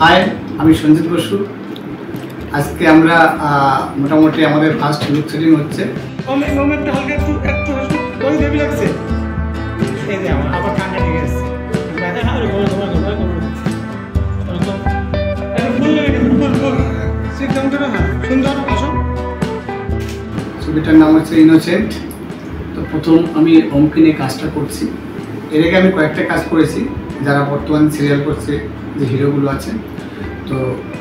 High, আমি সঞ্জিত বসু। আজকে আমরা মোটামুটি আমাদের ফার্স্ট লুক সেটিং হচ্ছে। ছবিটার নাম হচ্ছে ইনোসেন্ট। তো প্রথম আমি ওমকে নিয়ে কাজটা করছি। এর আগে আমি কয়েকটা কাজ করেছি যারা বর্তমানে সিরিয়াল করছে যে হিরোগুলো আছে। তো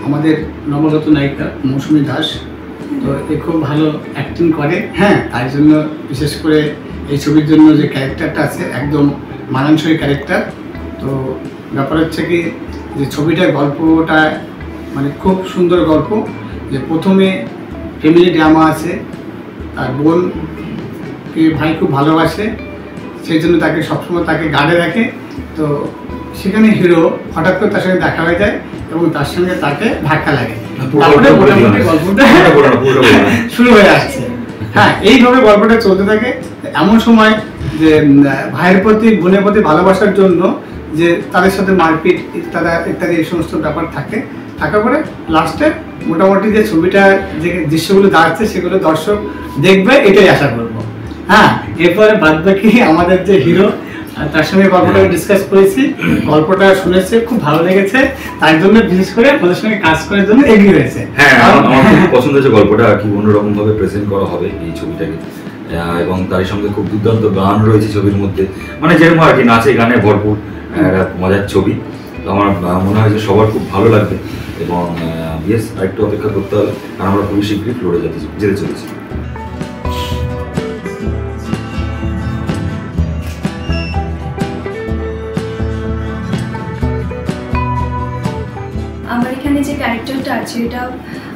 আমাদের নবগত নায়িকা মৌসুমী দাস, তো এ খুব ভালো অ্যাক্টিং করে। হ্যাঁ, তার জন্য বিশেষ করে এই ছবির জন্য যে ক্যারেক্টারটা আছে একদম মানানসই ক্যারেক্টার। তো ব্যাপার হচ্ছে কি যে ছবিটার গল্পটা মানে খুব সুন্দর গল্প। যে প্রথমে ফ্যামিলি ড্রামা আছে, তার বোনকে ভাই খুব ভালোবাসে, সেই জন্য তাকে সবসময় তাকে গার্ডে রাখে। তো সেখানে হিরো হঠাৎ করে তার সঙ্গে দেখা হয়ে যায় এবং তার সঙ্গে তাকে ধাক্কা লাগে, তারপরে মোটামুটি গল্পটা শুরু হয়ে আসছে। হ্যাঁ, এইভাবে গল্পটা চলতে থাকে। এমন সময় যে ভাইয়ের প্রতি বোনের প্রতি ভালোবাসার জন্য যে তাদের সাথে মারপিট ইত্যাদি এই সমস্ত ব্যাপার থাকার পরে লাস্টে মোটামুটি যে ছবিটা যে দৃশ্যগুলো দাঁড়াচ্ছে সেগুলো দর্শক দেখবে, এটাই আশা করবো। হ্যাঁ, এরপরে বাদ বাকি আমাদের যে হিরো তার সঙ্গে গল্পটা ডিসকাস করেছি, গল্পটা শুনেছে, খুব ভালো লেগেছে, তার জন্য বিশেষ করে আমাদের সঙ্গে কাজ করার জন্য এগিয়ে হয়েছে। হ্যাঁ, আমার খুব পছন্দ হয়েছে গল্পটা, আর কি অন্যরকম ভাবে প্রেজেন্ট করা হবে এই ছবিটাকে। এবং তার সঙ্গে খুব দুর্দান্ত গান রয়েছে ছবির মধ্যে, মানে যেরকম আর কি নাচে গানে ভরপুর একটা মজার ছবি। তো আমার মনে হয় যে সবার খুব ভালো লাগবে এবং ইয়েস, আরেকটু অপেক্ষা করতে হবে, কারণ আমরা খুবই শীঘ্রই ফ্লোরে যেতে চলেছি। আমার এখানে যে ক্যারেক্টারটা আছে এটা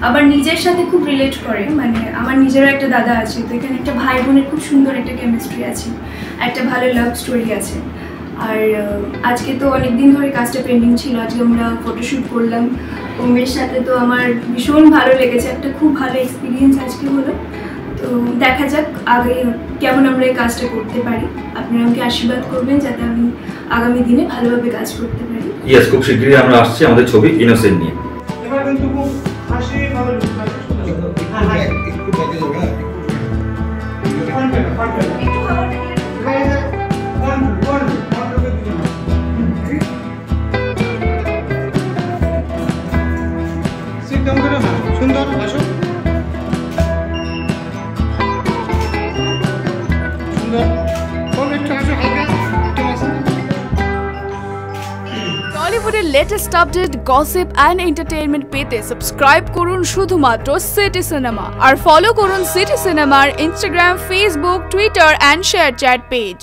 আবার নিজের সাথে খুব রিলেট করে। মানে আমার নিজেরও একটা দাদা আছে, তো এখানে একটা ভাই বোনের খুব সুন্দর একটা কেমিস্ট্রি আছে, একটা ভালো লাভ স্টোরি আছে। আর আজকে তো অনেকদিন ধরে কাজটা পেন্ডিং ছিল, আজকে আমরা ফটোশ্যুট করলাম ওমের সাথে। তো আমার ভীষণ ভালো লেগেছে, একটা খুব ভালো এক্সপিরিয়েন্স আজকে হলো। তো দেখা যাক আগে কেমন আমরা এই কাজটা করতে পারি। আপনারা আমাকে আশীর্বাদ করবেন যাতে আমি আগামী দিনে ভালোভাবে কাজ করতে পারি। ইয়েস, খুব শীঘ্রই আমরা আসছি আমাদের ছবি ইনোসেন্ট নিয়ে। এবার কিন্তু খুব হাসি ভালো সুন্দর আসো, সুন্দর একটু আসো, হালকা টলিউডের latest update, gossip and entertainment পেতে সাবস্ক্রাইব করুন শুধুমাত্র সিটি সিনেমা, আর ফলো করুন সিটি সিনেমার Instagram, Facebook, Twitter and ShareChat page.